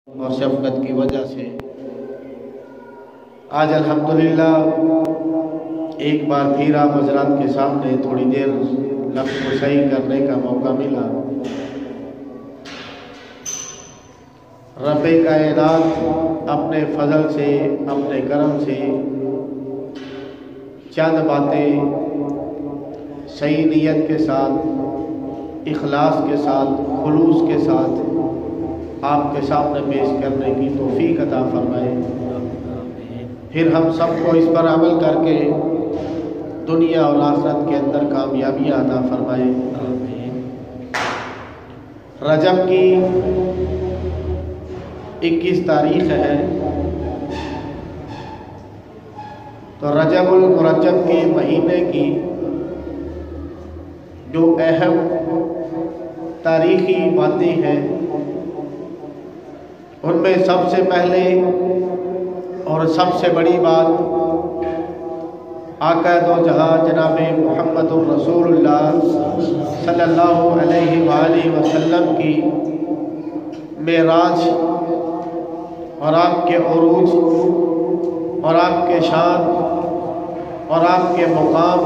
اور شفقت کی وجہ سے آج الحمدللہ ایک بار پھر آپ حضرات کے سامنے تھوڑی دیر لفظ کشائی کرنے کا موقع ملا۔ رب کائنات اپنے فضل سے، اپنے کرم سے چند باتیں صحیح نیت کے ساتھ، اخلاص کے ساتھ، خلوص کے ساتھ آپ کے سامنے پیش کرنے کی توفیق عطا فرمائے۔ پھر ہم سب کو اس پر عمل کر کے دنیا اور آخرت کے اندر کامیابیاں عطا فرمائے۔ رجب کی 21 تاریخ ہے، تو رجب المرجب کے مہینے کی جو اہم تاریخی باتیں ہیں ان میں سب سے پہلے اور سب سے بڑی بات آقا دو جہاں جناب محمد الرسول اللہ صلی اللہ علیہ وآلہ وسلم کی معراج اور آپ کے عروج اور آپ کے شان اور آپ کے مقام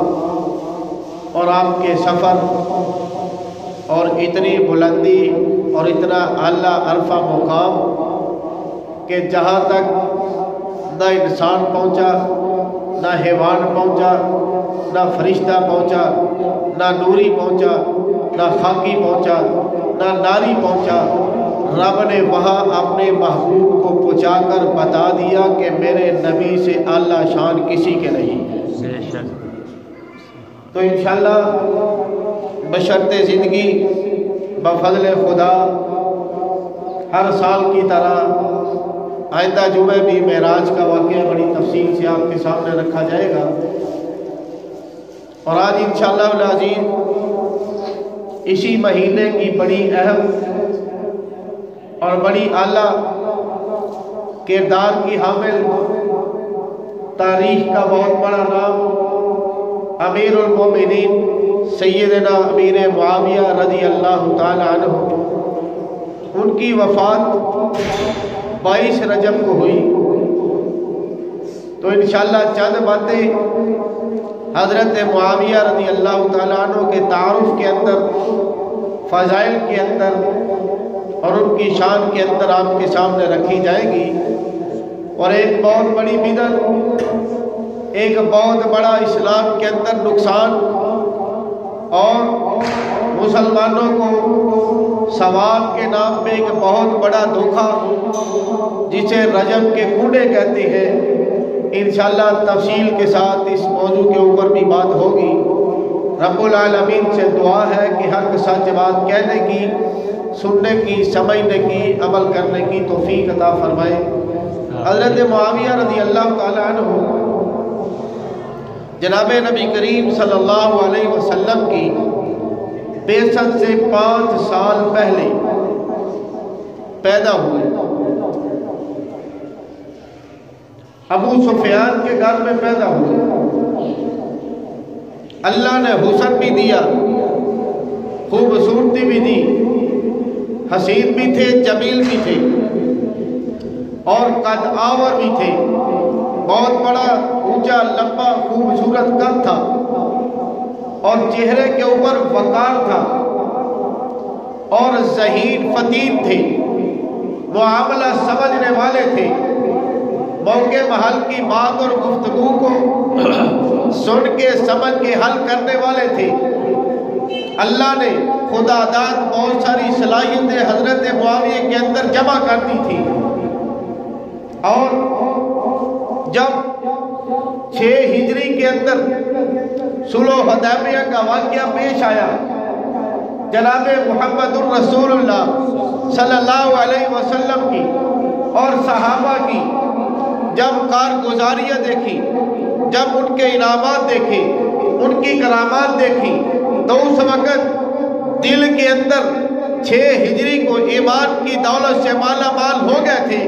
اور آپ کے سفر اور اتنی بلندی اور اتنا اعلیٰ عرفہ مقام کہ جہاں تک نہ انسان پہنچا، نہ حیوان پہنچا، نہ فرشتہ پہنچا، نہ نوری پہنچا، نہ خاکی پہنچا، نہ ناری پہنچا، رب نے وہاں اپنے محبوب کو پہنچا کر بتا دیا کہ میرے نبی سے اعلیٰ شان کسی کے نہیں ہے۔ تو انشاءاللہ بشرط زندگی بفضل خدا ہر سال کی طرح آئندہ جمعہ بھی معراج کا واقعہ بڑی تفصیل سے آپ کے سامنے رکھا جائے گا، اور آج انشاءاللہ العزیز اسی مہینے کی بڑی اہم اور بڑی اعلیٰ کردار کی حامل، تاریخ کا بہت بڑا نام، امیر المومنین سیدنا امیر معاویہ رضی اللہ تعالی عنہ، ان کی وفات 22 رجب کو ہوئی۔ تو انشاءاللہ چند باتیں حضرت معاویہ رضی اللہ تعالیٰ عنہ کے تعارف کے اندر، فضائل کے اندر اور ان کی شان کے اندر آپ کے سامنے رکھی جائے گی، اور ایک بہت بڑی بدعت، ایک بہت بڑا اسلام کے اندر نقصان اور مسلمانوں کو ثواب کے نام پہ ایک بہت بڑا دھوکہ جسے رجب کے کوڑے کہتے ہیں، انشاءاللہ تفصیل کے ساتھ اس موضوع کے اوپر بھی بات ہوگی۔ رب العالمین سے دعا ہے کہ حق سچ بات کہنے کی، سننے کی، سمجھنے کی، عمل کرنے کی توفیق عطا فرمائے۔ حضرت معاویہ رضی اللہ تعالی عنہ جناب نبی کریم صلی اللہ علیہ وسلم کی بعثت سے 5 سال پہلے پیدا ہوئے۔ ابو سفیان کے گھر میں پیدا ہوئے۔ اللہ نے حسن بھی دیا، خوبصورتی بھی دی، حسین بھی تھے، جمیل بھی تھے، اور قد آور بھی تھے، بہت بڑا اونچا لمبا خوبصورت قد تھا، اور چہرے کے اوپر وقار تھا، اور ذہین فطین تھے، معاملہ سمجھنے والے تھے، موقع محل کی بات اور گفتگو کو سن کے سمجھ کے حل کرنے والے تھے۔ اللہ نے خدا داد بہت ساری صلاحیتیں حضرت معاویہ کے اندر جمع کر دی تھی، اور جب 6 ہجری کے اندر صلح حدیبیہ کا واقعہ پیش آیا، جناب محمد الرسول اللہ صلی اللہ علیہ وسلم کی اور صحابہ کی جب کارگزاریاں دیکھی، جب ان کے انعامات دیکھے، ان کی کرامات دیکھی، تو اس وقت دل کے اندر 6 ہجری کو ایمان کی دولت سے مالا مال ہو گئے تھے،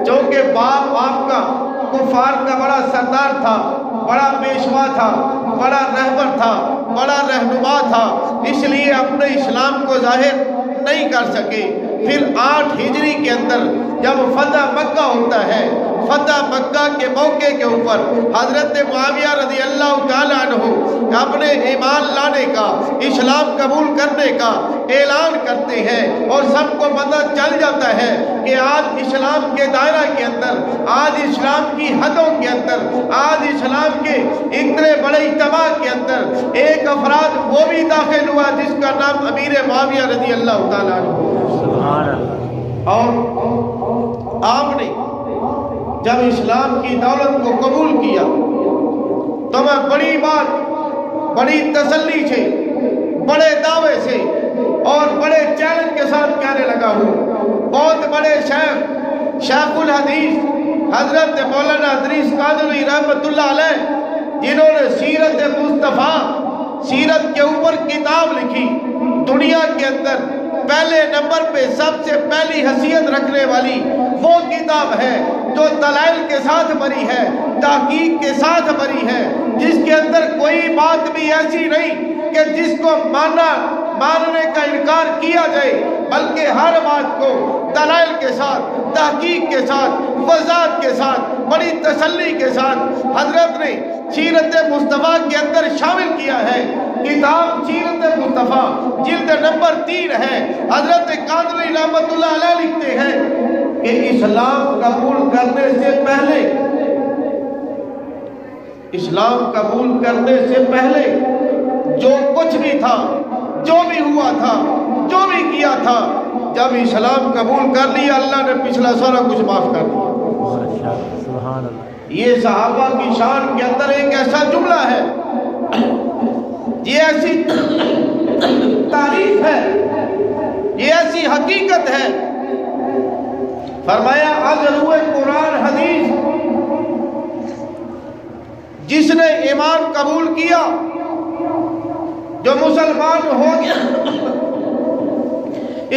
چونکہ باپ آپ کا کفار کا بڑا سردار تھا، بڑا پیشوا تھا، بڑا رہبر تھا، بڑا رہنما تھا، اس لیے اپنے اسلام کو ظاہر نہیں کر سکے، پھر 8 ہجری کے اندر جب فتح مکہ ہوتا ہے، فتح مکہ کے موقع کے اوپر حضرت معاویہ رضی اللہ تعالیٰ عنہ اپنے ایمان لانے کا، اسلام قبول کرنے کا اعلان کرتے ہیں، اور سب کو پتہ چل جاتا ہے کہ آج اسلام کے دائرہ کے اندر، آج اسلام کی حدوں کے اندر، آج اسلام کے اتنے بڑے اجتماع کے اندر ایک افراد وہ بھی داخل ہوا جس کا نام امیر معاویہ رضی اللہ تعالیٰ عنہ۔ اور آپ نے جب اسلام کی دولت کو قبول کیا تو میں بڑی بات، بڑی تسلی سے، بڑے دعوے سے اور بڑے چیلنج کے ساتھ کہنے لگا ہوں، بہت بڑے شیخ الحدیث حضرت مولانا ادریس قادری رحمۃ اللہ علیہ، جنہوں نے سیرت مصطفیٰ، سیرت کے اوپر کتاب لکھی، دنیا کے اندر پہلے نمبر پہ سب سے پہلی حیثیت رکھنے والی وہ کتاب ہے جو دلائل کے ساتھ بھری ہے، تحقیق کے ساتھ بھری ہے، جس کے اندر کوئی بات بھی ایسی نہیں کہ جس کو ماننے کا انکار کیا جائے، بلکہ ہر بات کو دلائل کے ساتھ، تحقیق کے ساتھ، وضاحت کے ساتھ، بڑی تسلی کے ساتھ حضرت نے سیرت مصطفیٰ کے اندر شامل کیا ہے۔ کتاب سیرت مصطفیٰ جلد نمبر 3 ہے۔ حضرت قادری رحمۃ اللہ علیہ لکھتے ہیں کہ اسلام قبول کرنے سے پہلے، اسلام قبول کرنے سے پہلے جو کچھ بھی تھا، جو بھی ہوا تھا، جو بھی کیا تھا، جب اسلام قبول کر لیا اللہ نے پچھلا سارا کچھ معاف کر دیا۔ سبحان اللہ۔ یہ صحابہ کی شان کے اندر ایک ایسا جملہ ہے، یہ ایسی تعریف ہے، یہ ایسی حقیقت ہے۔ فرمایا اجر ہوئے قرآن حدیث جس نے ایمان قبول کیا، جو مسلمان ہو گیا،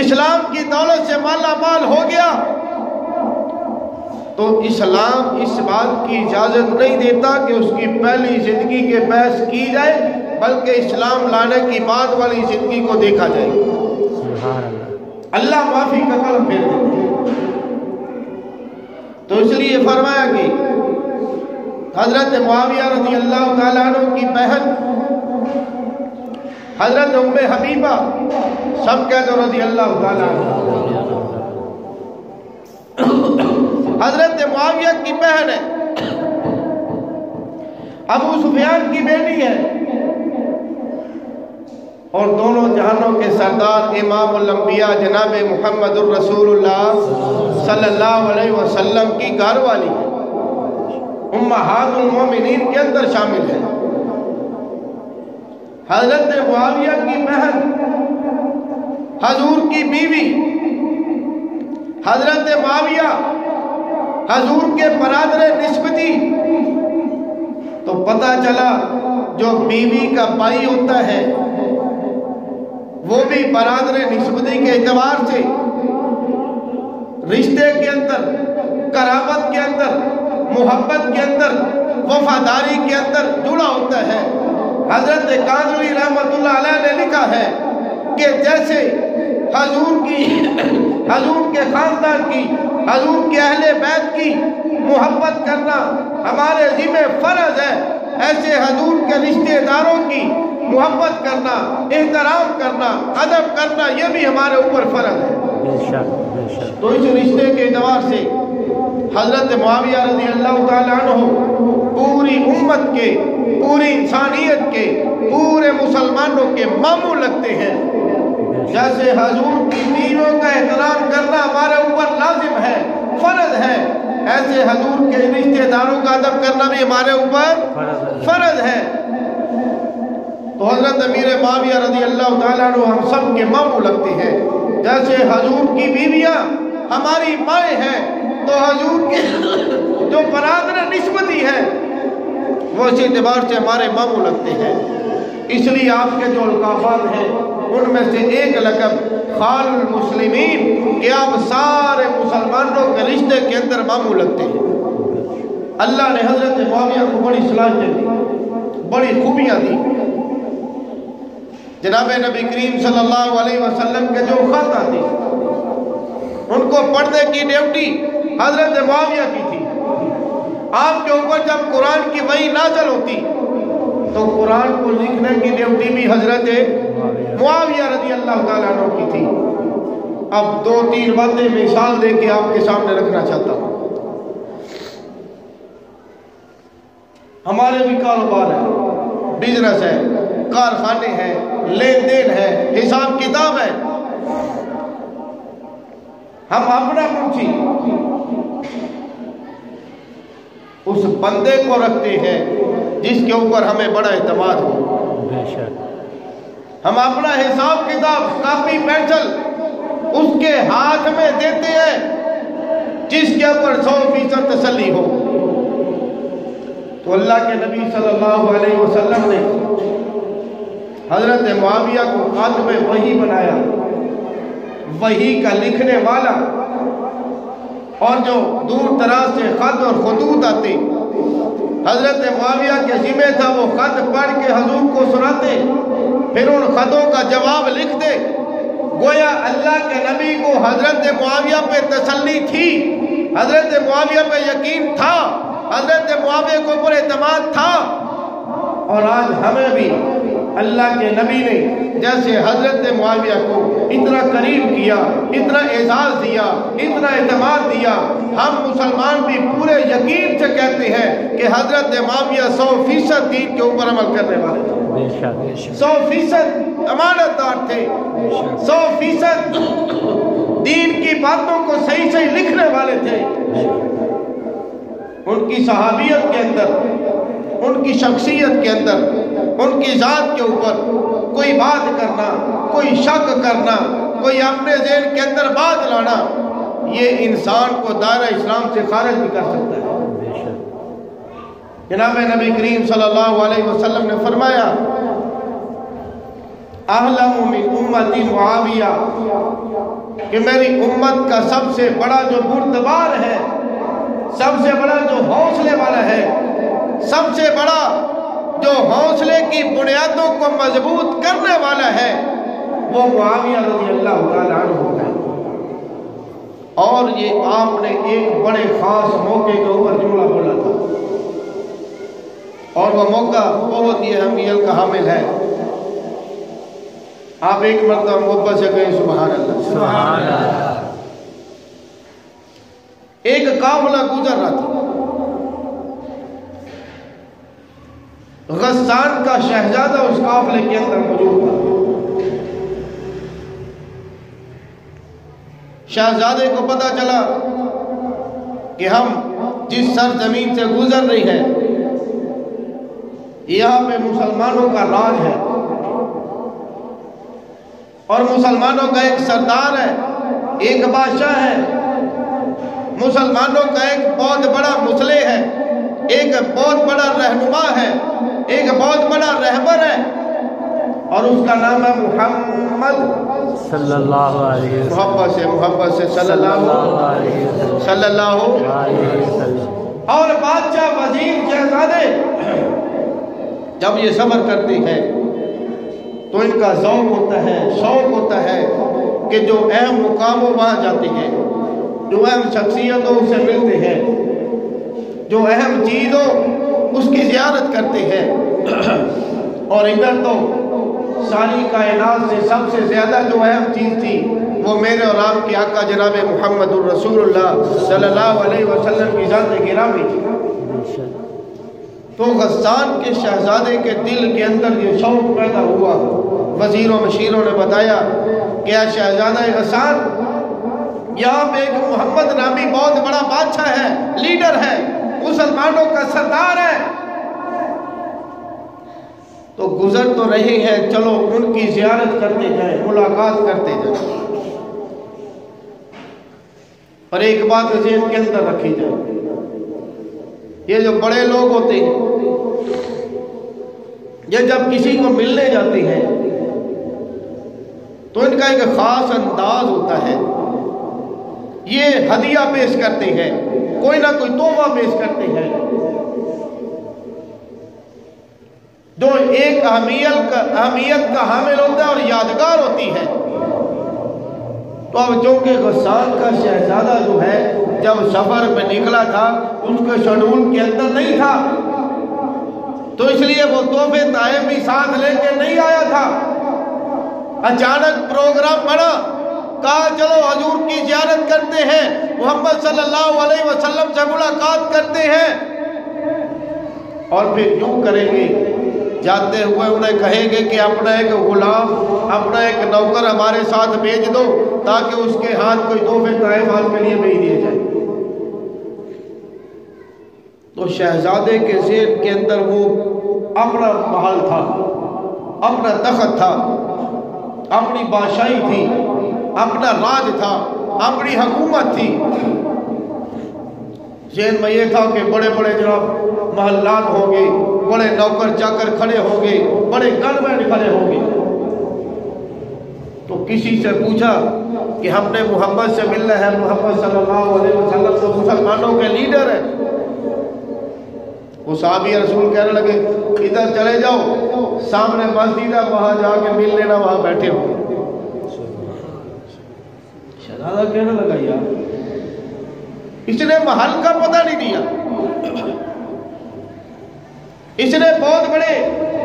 اسلام کی دولت سے مالا مال ہو گیا، تو اسلام اس بات کی اجازت نہیں دیتا کہ اس کی پہلی زندگی کے بحث کی جائے، بلکہ اسلام لانے کی بعد والی زندگی کو دیکھا جائے۔ اللہ معافی کا قلم پھیر دیتے ہیں۔ تو اس لیے فرمایا کہ حضرت معاویہ رضی اللہ تعالیٰ عنہ کی بہن حضرت ام حبیبہ، سب کہہ دو رضی اللہ تعالیٰ عنہ، حضرت معاویہ کی بہن ہے، ابو سفیان کی بیٹی ہے، اور دونوں جہانوں کے سردار امام الانبیاء جناب محمد الرسول اللہ صلی اللہ علیہ وسلم کی گھر والی امہات المومنین کے اندر شامل ہے۔ حضرت معاویہ کی بہن، حضور کی بیوی، حضرت معاویہ حضور کے برادر نسبتی، تو پتہ چلا جو بیوی کا بھائی ہوتا ہے وہ بھی برادر نسبتی کے اعتبار سے رشتے کے اندر، قرابت کے اندر، محبت کے اندر، وفاداری کے اندر جڑا ہوتا ہے۔ حضرت قادری رحمۃ اللہ علیہ نے لکھا ہے کہ جیسے حضور کے خاندان کی، حضور کے اہل بیت کی محبت کرنا ہمارے ذمہ فرض ہے، ایسے حضور کے رشتہ داروں کی محبت کرنا، احترام کرنا، ادب کرنا، یہ بھی ہمارے اوپر فرض ہے۔ تو اس رشتے کے اعتبار سے حضرت معاویہ رضی اللہ تعالیٰ عنہ پوری امت کے، پوری انسانیت کے، پورے مسلمانوں کے ماموں لگتے ہیں۔ جیسے حضور کی بیویوں کا احترام کرنا ہمارے اوپر لازم ہے، فرض ہے، ایسے حضور کے رشتہ داروں کا ادب کرنا بھی ہمارے اوپر فرض ہے۔ تو حضرت امیر معاویہ رضی اللہ تعالیٰ عنہ ہم سب کے ماموں لگتے ہیں۔ جیسے حضور کی بیویاں ہماری مائیں ہیں، تو حضور کے جو برادر نسبتی ہیں وہ اس اعتبار سے ہمارے ماموں لگتے ہیں۔ اس لیے آپ کے جو القابات ہیں ان میں سے ایک لقب خال المسلمین، کہ آپ سارے مسلمانوں کے رشتے کے اندر ماموں لگتے ہیں۔ اللہ نے حضرت معاویہ کو بڑی صلاحیتیں دی، بڑی خوبیاں دی۔ جناب نبی کریم صلی اللہ علیہ وسلم کے جو خط آتے ان کو پڑھنے کی ڈیوٹی حضرت معاویہ کی تھی۔ آپ کے اوپر جب قرآن کی وحی نازل ہوتی تو قرآن کو لکھنے کی ڈیوٹی بھی حضرت معاویہ رضی اللہ تعالیٰ عنہ کی تھی۔ اب 2-3 باتیں مثال دے کے آپ کے سامنے رکھنا چاہتا ہوں۔ ہمارے بھی کاروبار ہے، بزنس ہے، کارخانے ہیں، لین دین ہے، حساب کتاب ہے۔ ہم اپنا منشی اس بندے کو رکھتے ہیں جس کے اوپر ہمیں بڑا اعتماد ہو۔ ہم اپنا حساب کتاب کاپی پینسل اس کے ہاتھ میں دیتے ہیں جس کے اوپر 100% تسلی ہو۔ تو اللہ کے نبی صلی اللہ علیہ وسلم نے حضرت معاویہ کو خاتم وحی بنایا، وحی کا لکھنے والا، اور جو دور دراز سے خط اور خطوط آتے حضرت معاویہ کے ذمہ تھا وہ خط پڑھ کے حضور کو سناتے، پھر ان خطوں کا جواب لکھتے۔ گویا اللہ کے نبی کو حضرت معاویہ پہ تسلی تھی، حضرت معاویہ پہ یقین تھا، حضرت معاویہ کو پر اعتماد تھا۔ اور آج ہمیں بھی اللہ کے نبی نے جیسے حضرت معاویہ کو اتنا قریب کیا، اتنا اعزاز دیا، اتنا اعتماد دیا، ہم مسلمان بھی پورے یقین سے کہتے ہیں کہ حضرت معاویہ 100% دین کے اوپر عمل کرنے والے تھے، 100% امانت دار تھے، 100% دین کی باتوں کو صحیح صحیح لکھنے والے تھے۔ ان کی صحابیت کے اندر، ان کی شخصیت کے اندر، ان کی ذات کے اوپر کوئی بات کرنا، کوئی شک کرنا، کوئی اپنے ذہن کے اندر بات لانا، یہ انسان کو دائرہ اسلام سے خارج بھی کر سکتا ہے۔ جناب نبی کریم صلی اللہ علیہ وسلم نے فرمایا اعلم من امتی معاویہ، کہ میری امت کا سب سے بڑا جو بردبار ہے، سب سے بڑا جو حوصلے والا ہے، سب سے بڑا جو حوصلے کی بنیادوں کو مضبوط کرنے والا ہے، وہ معاویہ رضی اللہ تعالیٰ عنہ ہے۔ اور یہ آپ نے ایک بڑے خاص موقع کے اوپر جملہ بولا تھا، اور وہ موقع بہت ہی اہمیت کا حامل ہے۔ آپ ایک مرتبہ محبت سے کہیں سبحان اللہ، سبحان اللہ۔ ایک قافلہ گزر رہا تھا، غسان کا شہزادہ اس قافلے کے اندر موجود تھا۔ شہزادے کو پتا چلا کہ ہم جس سرزمین سے گزر رہی ہے یہاں پہ مسلمانوں کا راج ہے، اور مسلمانوں کا ایک سردار ہے، ایک بادشاہ ہے، مسلمانوں کا ایک بہت بڑا مصلح ہے، ایک بہت بڑا رہنما ہے، ایک بہت بڑا رہبر ہے، اور اس کا نام ہے محمد صلی اللہ علیہ وسلم، محبت سے صلی اللہ علیہ وسلم۔ اور بادشاہ، وزیر، شہزادے جب یہ سفر کرتے ہیں تو ان کا ذوق ہوتا ہے، شوق ہوتا ہے کہ جو اہم مقاموں وہاں جاتے ہیں، جو اہم شخصیتوں سے ملتے ہیں، جو اہم چیز ہو اس کی زیارت کرتے ہیں۔ اور ادھر تو ساری کائنات سے سب سے زیادہ جو اہم چیز تھی وہ میرے اور آپ کے آقا جناب محمد الرسول اللہ صلی اللہ علیہ وسلم کی ذات گرامی تھی۔ تو غسان کے شہزادے کے دل کے اندر یہ شوق پیدا ہوا۔ وزیروں مشیروں نے بتایا کہ اے شہزادہ غسان، یہاں پہ ایک محمد نامی بہت بڑا بادشاہ ہے، لیڈر ہے، مسلمانوں کا سردار ہے، تو گزر تو رہے ہیں، چلو ان کی زیارت کرتے جائیں، ملاقات کرتے جائیں، اور ایک بات ذہن کے اندر رکھی جائے، یہ جو بڑے لوگ ہوتے ہیں یہ جب کسی کو ملنے جاتے ہیں تو ان کا ایک خاص انداز ہوتا ہے، یہ ہدیہ پیش کرتے ہیں، کوئی نہ کوئی تحفہ پیش کرتے ہیں جو ایک اہمیت کا حامل ہوتا ہے اور یادگار ہوتی ہے۔ تو اب چونکہ غسان کا شہزادہ جو ہے جب سفر میں نکلا تھا اس کے شیڈول کے اندر نہیں تھا، تو اس لیے وہ تحفے طائف بھی ساتھ لے کے نہیں آیا تھا۔ اچانک پروگرام بنا، کہا چلو حضور کی زیارت کرتے ہیں، محمد صلی اللہ علیہ وسلم سے ملاقات کرتے ہیں، اور پھر یوں کریں گے، جاتے ہوئے انہیں کہیں گے کہ اپنا ایک غلام، اپنا ایک نوکر ہمارے ساتھ بھیج دو تاکہ اس کے ہاتھ کوئی تحفے طائف آپ کے لیے بھیج دیے جائے۔ تو شہزادے کے ذہن کے اندر وہ اپنا محل تھا، اپنا تخت تھا، اپنی بادشاہی تھی، اپنا راج تھا، اپنی حکومت تھی۔ ذہن میں یہ تھا کہ بڑے بڑے جناب محلات ہوں گے، بڑے نوکر چاکر کھڑے ہوں گے، بڑے گن مین کھڑے ہوں گے۔ تو کسی سے پوچھا کہ ہم نے محمد سے ملنا ہے، محمد صلی اللہ علیہ وسلم تو مسلمانوں کے لیڈر ہیں۔ وہ صحابی رسول کہنے لگے ادھر چلے جاؤ، سامنے مسجد ہے وہاں جا کے مل لینا، وہاں بیٹھے ہو۔ شہزادہ کہنے لگا یار اس نے محل کا پتہ نہیں دیا، اس نے بہت بڑے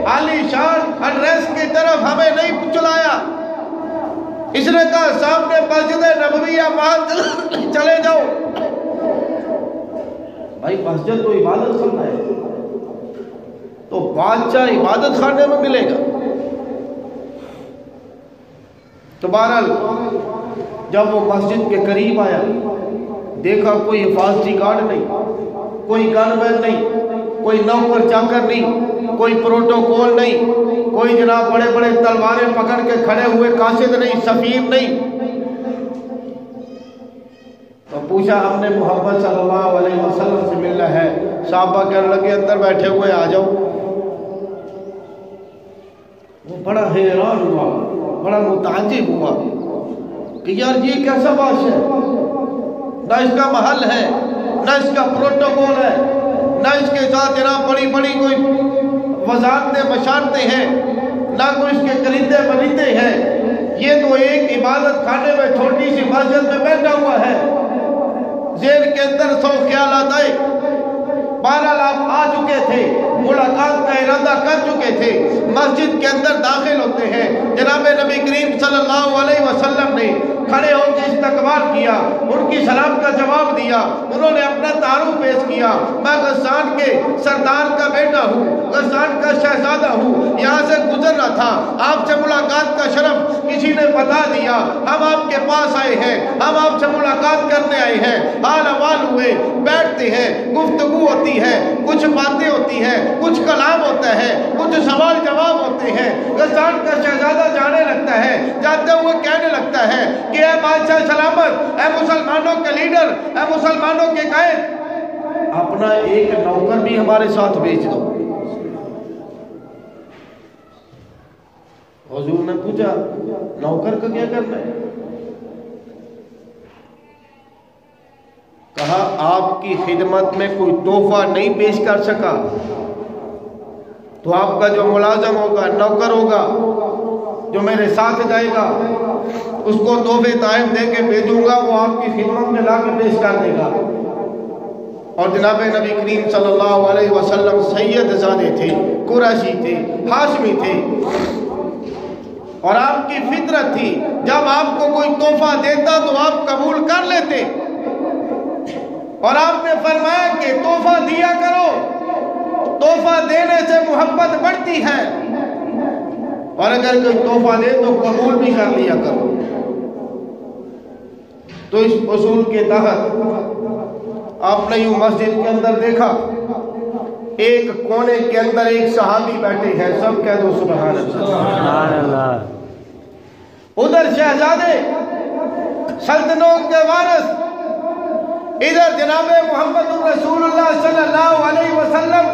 عالی شان ایڈریس کی طرف ہمیں نہیں چلایا، اس نے کہا سامنے مسجد نبویہ وہاں چلے جاؤ۔ بھائی مسجد تو عبادت خانہ ہے، تو بادشاہ عبادت خانے میں ملے گا؟ تو بہرحال جب وہ مسجد کے قریب آیا، دیکھا کوئی حفاظتی گارڈ نہیں، کوئی گن مین نہیں، کوئی نوکر چاکر نہیں، کوئی پروٹوکول نہیں، کوئی جناب بڑے بڑے تلواریں پکڑ کے کھڑے ہوئے قاصد نہیں، سفیر نہیں۔ تو پوچھا ہم نے محمد صلی اللہ علیہ وسلم سے ملنا ہے۔ صحابہ کہنے لگے اندر بیٹھے ہوئے آ جاؤ۔ وہ بڑا حیران ہوا، بڑا متعجب ہوا کہ یار یہ کیسا بادشاہ ہے، نہ اس کا محل ہے، نہ اس کا پروٹوکول ہے، نہ اس کے ساتھ جناب بڑی بڑی کوئی وزارتیں بشارتیں ہیں، نہ کوئی اس کے کلیدے بلیدے ہیں۔ یہ تو ایک عبادت خانے میں چھوٹی سی مسجد میں بیٹھا ہوا ہے۔ ذہن کے اندر سو خیالات آئے۔ بہرحال آپ آ چکے تھے، ملاقات کا ارادہ کر چکے تھے، مسجد کے اندر داخل ہوتے ہیں۔ جناب نبی کریم صلی اللہ علیہ وسلم نے کھڑے ہو کے استقبال کیا، ان کی سلام کا جواب دیا، انہوں نے اپنا تعارف پیش کیا، میں غسان کے سردار کا بیٹا ہوں، غسان کا شہزادہ ہوں، یہاں سے گزر رہا تھا، آپ سے ملاقات کا شرف کسی نے بتا دیا، ہم آپ کے پاس آئے ہیں، ہم آپ سے ملاقات کرنے آئے ہیں۔ حال احوال ہوئے، بیٹھتے ہیں، گفتگو ہوتی ہے، کچھ باتیں ہوتی ہیں، کچھ کلام ہوتا ہے، کچھ سوال جواب ہوتے ہیں۔ غسان کا شہزادہ جانے لگتا ہے، جاتے ہوئے کہنے لگتا ہے کہ اے بادشاہ سلامت، اے مسلمانوں کے لیڈر، اے مسلمانوں کے قائد، اپنا ایک نوکر بھی ہمارے ساتھ بھیج دو۔ حضور نے پوچھا نوکر کا کیا کرنا ہے؟ کہا آپ کی خدمت میں کوئی تحفہ نہیں پیش کر سکا تو آپ کا جو ملازم ہوگا، نوکر ہوگا، جو میرے ساتھ جائے گا، اس کو تحفے طائف دے کے بھیجوں گا، وہ آپ کی خدمت میں لا کے پیش کر دے گا۔ اور جناب نبی کریم صلی اللہ علیہ وسلم سید زادے تھے، قریشی تھے، ہاشمی تھے، اور آپ کی فطرت تھی جب آپ کو کوئی تحفہ دیتا تو آپ قبول کر لیتے، اور آپ نے فرمایا کہ تحفہ دیا کرو، تحفہ دینے سے محبت بڑھتی ہے، اور اگر کوئی تحفہ دے تو قبول بھی کر لیا کرو۔ تو اس اصول کے تحت آپ نے یوں مسجد کے اندر دیکھا، ایک کونے کے اندر ایک صحابی بیٹھے ہیں، سب کہہ دو سبحان اللہ۔ ادھر شہزادے، سلطنوں کے وارث، ادھر جناب محمد رسول اللہ صلی اللہ علیہ وسلم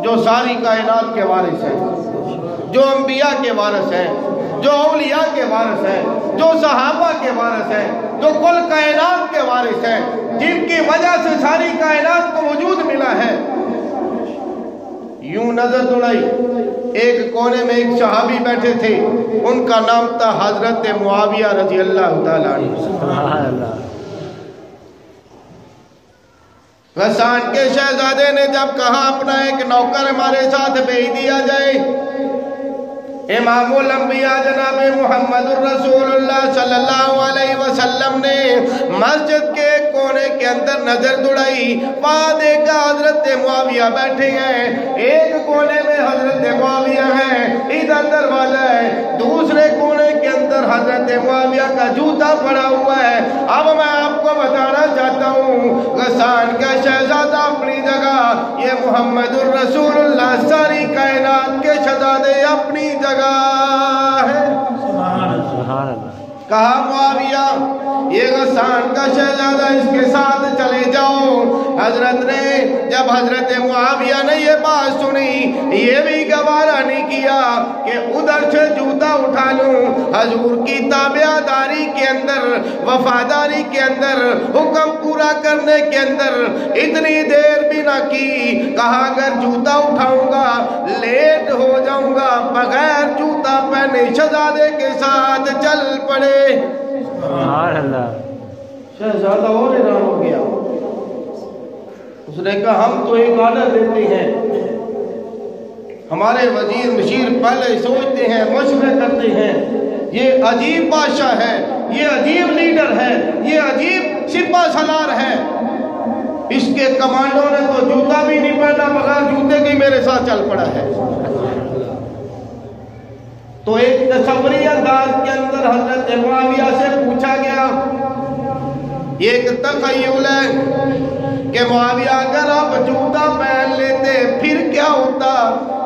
جو ساری کائنات کے وارث ہیں، جو انبیاء کے وارث ہیں، جو اولیاء کے وارث ہیں، جو صحابہ کے وارث ہیں، جو کل کائنات کے وارث ہیں، جن کی وجہ سے ساری کائنات کو وجود ملا ہے، یوں نظر دوڑائی ایک کونے میں ایک صحابی بیٹھے تھے، ان کا نام تھا حضرت معاویہ رضی اللہ تعالیٰ عنہ۔ غسان کے شہزادے نے جب کہا اپنا ایک نوکر ہمارے ساتھ بھیج دیا جائے، امام الانبیاء جناب محمد الرسول اللہ صلی اللہ علیہ وسلم نے مسجد کے کونے کے اندر نظر دوڑائی، وہاں دیکھا حضرت معاویہ بیٹھے ہیں، ایک کونے میں حضرت معاویہ ہیں، ادھر دروازہ ہے، دوسرے کونے کے اندر حضرت معاویہ کا جوتا پڑا ہوا ہے۔ اب میں آپ کو بتانا چاہتا ہوں، غسان کا شہزادہ اپنی جگہ، یہ محمد الرسول اللہ ساری کائنات کے شہزادے اپنی جگہ ہے۔ کہا معاویہ یہ غسان کا شہزادہ، اس کے ساتھ چلے جاؤ۔ حضرت نے جب حضرت معاویہ نے یہ بات سنی، یہ بھی گوارا نہیں کیا کہ ادھر سے جوتا اٹھا لوں، حضور کی تابعداری کے اندر، وفاداری کے اندر، حکم پورا کرنے کے اندر اتنی دیر بھی نہ کی۔ کہا اگر جوتا اٹھاؤں گا لیٹ ہو جاؤں گا، بغیر جوتا پہنے شہزادے کے ساتھ چل پڑے۔ سبحان اللہ۔ شہزادہ اور حیران ہو گیا، اس نے کہا ہم تو ایک آرڈر دیتے ہیں، ہمارے وزیر مشیر پہلے سوچتے ہیں، مشورے کرتے ہیں، یہ عجیب بادشاہ ہے، یہ عجیب لیڈر ہے، یہ عجیب سپہ سالار ہے، اس کے کمانڈوں نے تو جوتا بھی نہیں پہنا، بغیر جوتے کے میرے ساتھ چل پڑا ہے۔ تو ایک تصوری انداز کے اندر حضرت معاویہ سے پوچھا گیا، یہ ایک تخیل ہے کہ معاویہ اگر آپ جوتا پہن لیتے پھر کیا ہوتا؟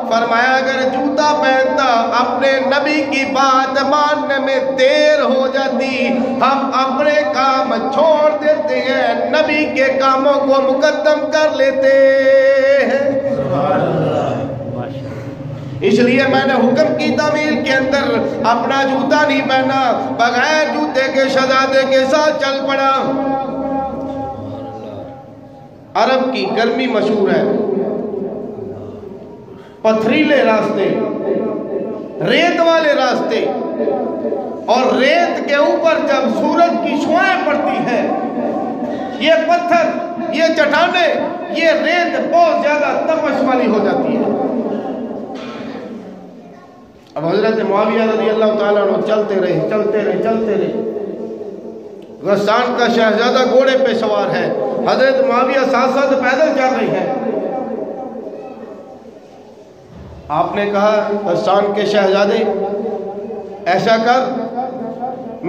فرمایا اگر جوتا پہنتا اپنے نبی کی بات ماننے میں دیر ہو جاتی، ہم اپنے کام چھوڑ دیتے ہیں، نبی کے کاموں کو مقدم کر لیتے ہیں۔ اس لیے میں نے حکم کی تعمیل کے اندر اپنا جوتا نہیں پہنا، بغیر جوتے کے شہزادے کے ساتھ چل پڑا۔ عرب کی گرمی مشہور ہے، پتھریلے راستے، ریت والے راستے، اور ریت کے اوپر جب سورج کی شعاعیں پڑتی ہیں، یہ پتھر، یہ چٹانیں، یہ ریت بہت زیادہ تپش والی ہو جاتی ہے۔ اب حضرت معاویہ رضی اللہ تعالیٰ عنہ چلتے رہے۔ غسان کا شہزادہ گھوڑے پہ سوار ہے، حضرت معاویہ ساتھ ساتھ پیدل چل رہے ہیں۔ آپ نے کہا غسان کے شہزادے ایسا کر،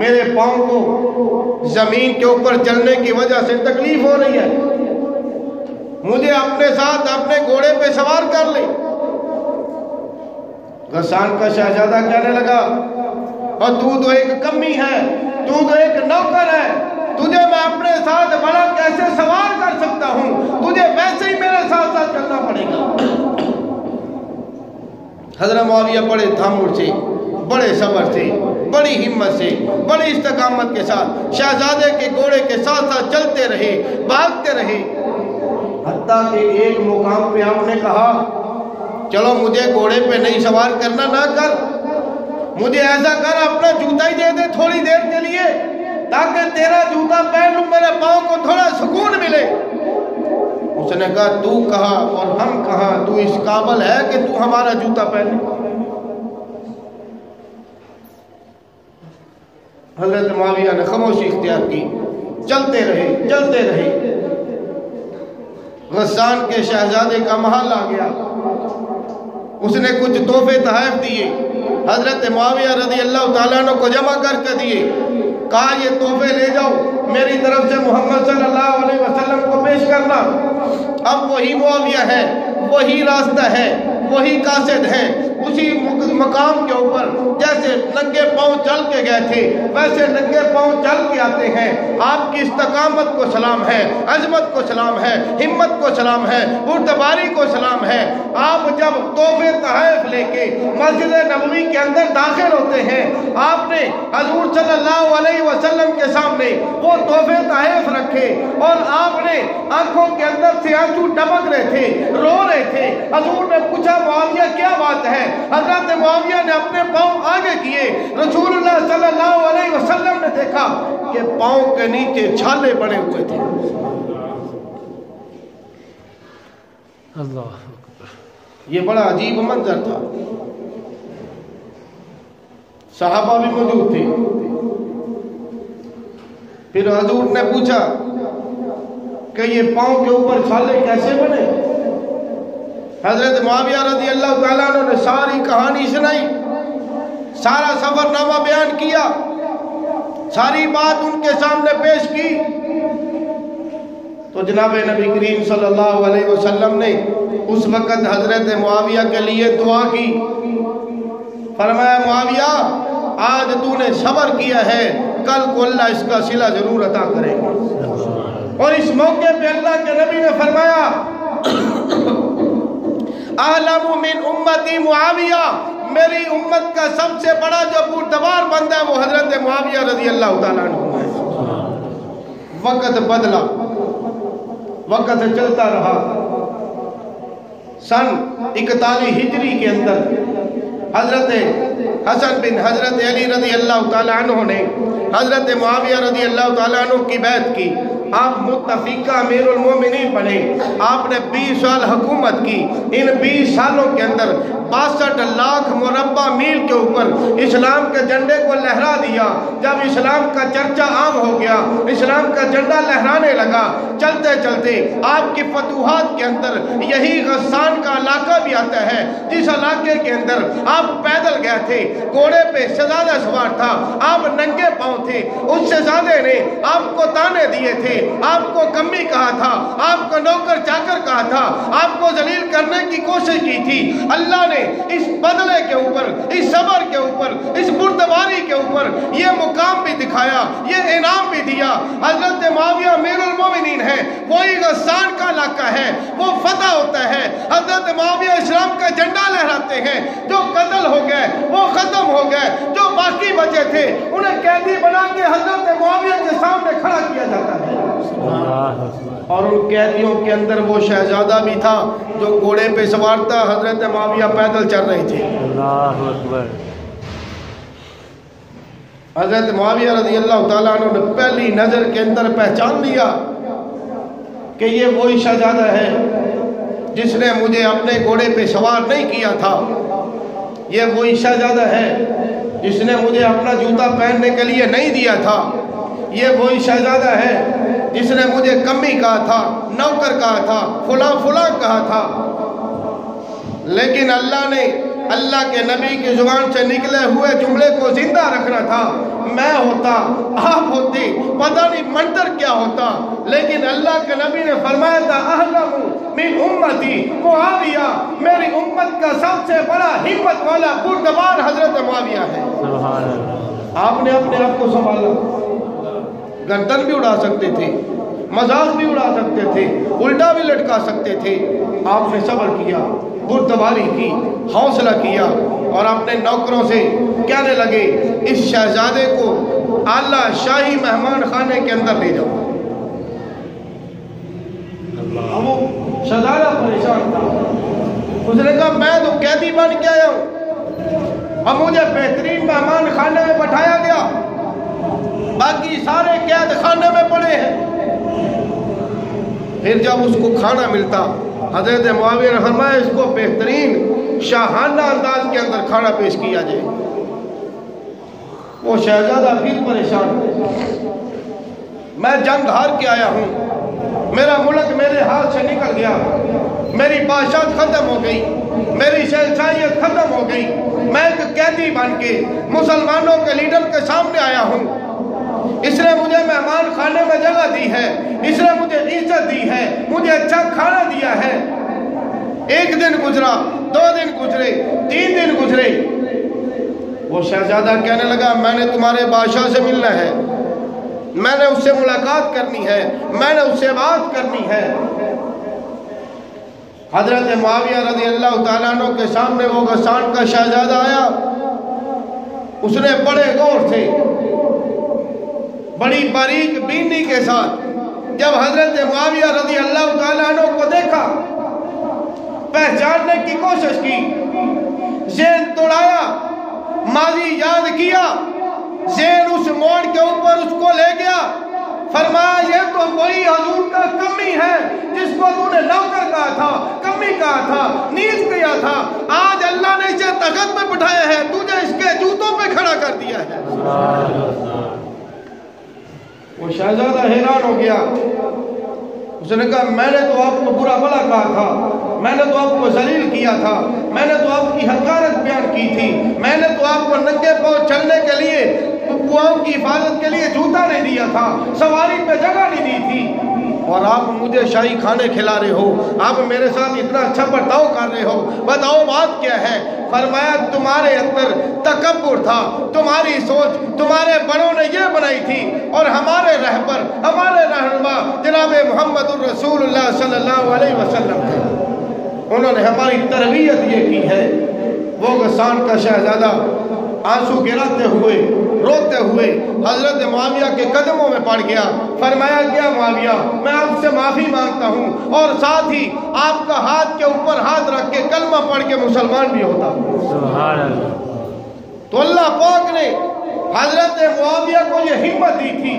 میرے پاؤں کو زمین کے اوپر چلنے کی وجہ سے تکلیف ہو رہی ہے، مجھے اپنے ساتھ اپنے گھوڑے پہ سوار کر لے۔ غسان کا شہزادہ کہنے لگا، اور تو ایک کمی ہے، تو ایک نوکر ہے، تجھے میں اپنے ساتھ بڑا کیسے سوار کر سکتا ہوں؟ تجھے ویسے ہی میرے ساتھ ساتھ چلنا پڑے گا۔ حضرت معاویہ بڑے تحمل سے، بڑے صبر سے، بڑی ہمت سے، بڑی استقامت کے ساتھ شہزادے کے گھوڑے کے ساتھ ساتھ چلتے رہے، بھاگتے رہے، حتیٰ کہ ایک مقام پہ آپ نے کہا چلو مجھے گھوڑے پہ نہیں سوار کرنا، نہ کر، مجھے ایسا کر اپنا جوتا ہی دے دے تھوڑی دیر کے لیے، تاکہ تیرا جوتا پہنوں، میرے پاؤں کو تھوڑا سکون ملے۔ اس نے کہا تو کہا اور ہم کہاں، تو اس قابل ہے کہ تو ہمارا جوتا پہنے؟ حضرت معاویہ نے خاموشی اختیار کی، چلتے رہے۔ غسان کے شہزادے کا محل آ گیا، اس نے کچھ تحفے تحائف دیے، حضرت معاویہ رضی اللہ تعالیٰ عنہ کو جمع کر کے دیے، کہا یہ تحفے لے جاؤ، میری طرف سے محمد صلی اللہ علیہ وسلم کو پیش کرنا۔ اب وہی معاویہ ہے، وہی راستہ ہے، وہی قاصد ہے، اسی مقام کے اوپر جیسے ننگے پاؤں چل کے گئے تھے ویسے ننگے پاؤں چل کے آتے ہیں۔ آپ کی استقامت کو سلام ہے، عظمت کو سلام ہے، ہمت کو سلام ہے، پرتباری کو سلام ہے۔ آپ جب تحفے تحائف لے کے مسجد نبوی کے اندر داخل ہوتے ہیں، آپ نے حضور صلی اللہ علیہ وسلم کے سامنے وہ تحفے تحائف رکھے اور آپ نے آنکھوں کے اندر سے آنسو ٹپک رہے تھے، رو رہے تھے۔ حضور نے پوچھا معاویہ کیا بات ہے؟ حضرت معاویہ نے اپنے پاؤں آگے کیے، رسول اللہ صلی اللہ علیہ وسلم نے دیکھا کہ پاؤں کے نیچے چھالے بڑے ہوئے تھے۔ اللہ یہ بڑا عجیب منظر تھا۔ صحابہ بھی موجود تھے۔ پھر حضور نے پوچھا کہ یہ پاؤں کے اوپر چھالے کیسے بنے؟ حضرت معاویہ رضی اللہ تعالیٰ عنہ نے ساری کہانی سنائی، سارا سفر نامہ بیان کیا، ساری بات ان کے سامنے پیش کی۔ تو جناب نبی کریم صلی اللہ علیہ وسلم نے اس وقت حضرت معاویہ کے لیے دعا کی، فرمایا معاویہ آج تو نے صبر کیا ہے، کل کو اللہ اس کا صلہ ضرور عطا کرے گا۔ اور اس موقع پہ اللہ کے نبی نے فرمایا اعلم من امتی معاویہ، میری امت کا سب سے بڑا جو بردبار بندہ ہے وہ حضرت معاویہ رضی اللہ تعالیٰ عنہ ہے۔ وقت بدلا، وقت چلتا رہا۔ سن 41 ہجری کے اندر حضرت حسن بن حضرت علی رضی اللہ تعالیٰ عنہ نے حضرت معاویہ رضی اللہ تعالیٰ عنہ کی بیعت کی، آپ متفقہ امیر المومنین بنے، آپ نے 20 سال حکومت کی۔ ان 20 سالوں کے اندر 62 لاکھ مربع میل کے اوپر اسلام کے جھنڈے کو لہرا دیا۔ جب اسلام کا چرچا عام ہو گیا، اسلام کا جھنڈا لہرانے لگا، چلتے چلتے آپ کی فتوحات کے اندر یہی غسان کا علاقہ بھی آتا ہے، جس علاقے کے اندر آپ پیدل گئے تھے، گھوڑے پہ شہزادہ سوار تھا، آپ ننگے پاؤں تھے، اس شہزادے نے آپ کو تانے دیے تھے، آپ کو کمی کہا تھا، آپ کو نوکر چاکر کہا تھا، آپ کو ذلیل کرنے کی کوشش کی تھی۔ اللہ نے اس بدلے کے اوپر، اس صبر کے اوپر، اس بردباری کے اوپر یہ مقام بھی دکھایا، یہ انعام بھی دیا۔ حضرت معاویہ امیر المومنین ہے، کوئی غسان کا علاقہ ہے، وہ فتح ہوتا ہے، حضرت معاویہ اسلام کا جھنڈا لہراتے ہیں۔ جو قتل ہو گئے وہ ختم ہو گئے، جو باقی بچے تھے انہیں قیدی بنا کے حضرت معاویہ کے سامنے کھڑا کیا جاتا ہے۔ اور ان قیدیوں کے اندر وہ شہزادہ بھی تھا جو گھوڑے پہ سوار تھا، حضرت معاویہ پیدل چل رہے تھے۔ اللہ اکبر۔ حضرت معاویہ رضی اللہ تعالیٰ عنہ نے پہلی نظر کے اندر پہچان لیا کہ یہ وہی شہزادہ ہے جس نے مجھے اپنے گھوڑے پہ سوار نہیں کیا تھا، یہ وہی شہزادہ ہے جس نے مجھے اپنا جوتا پہننے کے لیے نہیں دیا تھا، یہ وہی شہزادہ ہے جس نے مجھے کمی کہا تھا، نوکر کہا تھا، فلاں فلاں کہا تھا۔ لیکن اللہ نے اللہ کے نبی کی زبان سے نکلے ہوئے جملے کو زندہ رکھنا تھا۔ میں ہوتا، آپ ہوتے، پتہ نہیں منتر کیا ہوتا، لیکن اللہ کے نبی نے فرمایا تھا اعلم من امتی معاویہ، میری امت کا سب سے بڑا ہمت والا بردبار حضرت معاویہ ہے۔ سبحان اللہ۔ آپ نے اپنے آپ کو سنبھالا، گردن بھی اڑا سکتے تھے، مذاق بھی اڑا سکتے تھے، الٹا بھی لٹکا سکتے تھے، آپ نے صبر کیا، بردباری کی، حوصلہ کیا، اور اپنے نوکروں سے کہنے لگے اس شہزادے کو اعلیٰ شاہی مہمان خانے کے اندر لے جاؤ۔ اب وہ شہزادہ پریشان تھا، اس نے کہا میں تو قیدی بن کے آیا ہوں، اب مجھے بہترین مہمان خانے میں بٹھایا گیا، باقی سارے قید خانے میں پڑے ہیں۔ پھر جب اس کو کھانا ملتا، حضرت معاویہ نے فرمایا اس کو بہترین شاہانہ انداز کے اندر کھانا پیش کیا جائے۔ وہ شہزادہ پھر پریشان ہے، میں جنگ ہار کے آیا ہوں، میرا ملک میرے ہاتھ سے نکل گیا، میری بادشاہت ختم ہو گئی، میری شہنشاہیت ختم ہو گئی، میں ایک قیدی بن کے مسلمانوں کے لیڈر کے سامنے آیا ہوں، اس نے مجھے مہمان خانے میں جگہ دی ہے، اس نے مجھے عزت دی ہے، مجھے اچھا کھانا دیا ہے۔ ایک دن گزرا، 2 دن گزرے، 3 دن گزرے، وہ شہزادہ کہنے لگا میں نے تمہارے بادشاہ سے ملنا ہے، میں نے اس سے ملاقات کرنی ہے، میں نے اس سے بات کرنی ہے۔ حضرت معاویہ رضی اللہ تعالیٰ عنہ کے سامنے وہ غسان کا شہزادہ آیا، اس نے بڑے غور سے، بڑی باریک بینی کے ساتھ جب حضرت معاویہ رضی اللہ تعالیٰ عنہ کو دیکھا، پہچاننے کی کوشش کی، ذہن دوڑایا، ماضی یاد کیا، ذہن اس موڑ کے اوپر اس کو لے گیا، فرمایا یہ تو وہی حضور کا کمی ہے جس کو تو نے نوکر کہا تھا، کمی کہا تھا، نیز کیا تھا، آج اللہ نے اسے تخت پہ بٹھایا ہے، تجھے اس کے جوتوں پہ کھڑا کر دیا ہے۔ وہ شہزادہ حیران ہو گیا، اس نے کہا میں نے تو آپ کو برا بھلا کہا تھا، میں نے تو آپ کو ذلیل کیا تھا، میں نے تو آپ کی حقارت بیان کی تھی، میں نے تو آپ کو ننگے پاؤں چلنے کے لیے، پاؤں کی حفاظت کے لیے جوتا نہیں دیا تھا، سواری پہ جگہ نہیں دی تھی، اور آپ مجھے شاہی کھانے کھلا رہے ہو، آپ میرے ساتھ اتنا اچھا برتاؤ کر رہے ہو، بتاؤ بات کیا ہے؟ فرمایا تمہارے اندر تکبر تھا، تمہاری سوچ تمہارے بڑوں نے یہ بنائی تھی، اور ہمارے رہبر، ہمارے رہنما جناب محمد الرسول اللہ صلی اللہ علیہ وسلم تھے، انہوں نے ہماری تربیت یہ کی ہے۔ وہ غسان کا شہزادہ آنسو گراتے ہوئے، روتے ہوئے حضرت معاویہ کے قدموں میں پڑ گیا، فرمایا کیا معاویہ، میں آپ سے معافی مانگتا ہوں، اور ساتھ ہی آپ کا ہاتھ کے اوپر ہاتھ رکھ کے کلمہ پڑھ کے مسلمان بھی ہوتا ہوں۔ سبحان اللہ۔ تو اللہ پاک نے حضرت معاویہ کو یہ ہمت دی تھی،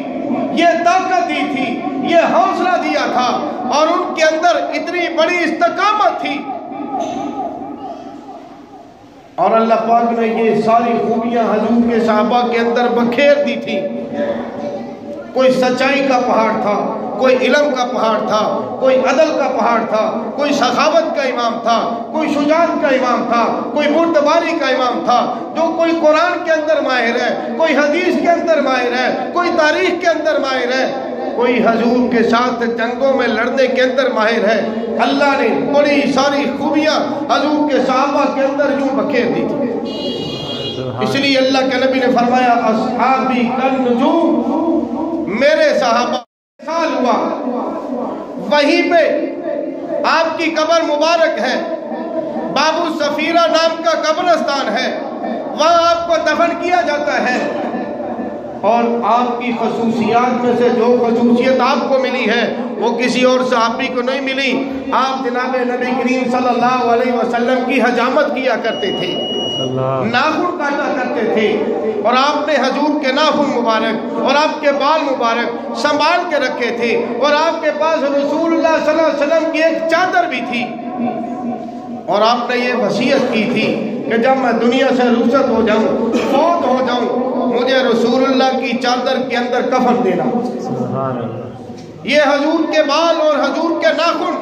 یہ طاقت دی تھی، یہ حوصلہ دیا تھا، اور ان کے اندر اتنی بڑی استقامت تھی، اور اللہ پاک نے یہ ساری خوبیاں حضور کے صحابہ کے اندر بکھیر دی تھی۔ کوئی سچائی کا پہاڑ تھا، کوئی علم کا پہاڑ تھا، کوئی عدل کا پہاڑ تھا، کوئی سخاوت کا امام تھا، کوئی شجاعت کا امام تھا، کوئی مردباری کا امام تھا، جو کوئی قرآن کے اندر ماہر ہے، کوئی حدیث کے اندر ماہر ہے، کوئی تاریخ کے اندر ماہر ہے، کوئی حضور کے ساتھ جنگوں میں لڑنے کے اندر ماہر ہے۔ اللہ نے بڑی ساری خوبیاں حضور کے صحابہ کے اندر یوں بکھیر دی تھی، اس لیے اللہ کے نبی نے فرمایا اصحابی کالنجوم، میرے صحابہ سال ہوا، وہیں پہ آپ کی قبر مبارک ہے، بابو سفیرہ نام کا قبرستان ہے، وہاں آپ کو دفن کیا جاتا ہے، اور آپ کی خصوصیات میں سے جو خصوصیت آپ کو ملی ہے وہ کسی اور صحابی کو نہیں ملی۔ آپ جناب نبی کریم صلی اللہ علیہ وسلم کی حجامت کیا کرتے تھے، ناخن کاٹا کرتے تھے، اور آپ نے حضور کے ناخن مبارک اور آپ کے بال مبارک سنبھال کے رکھے تھے، اور آپ کے پاس رسول اللہ صلی اللہ علیہ وسلم کی ایک چادر بھی تھی، اور آپ نے یہ وصیت کی تھی کہ جب میں دنیا سے رخصت ہو جاؤں، فوت ہو جاؤں، مجھے رسول اللہ کی چادر کے اندر کفن دینا۔ یہ حضور کے بال اور حضور کے ناخن،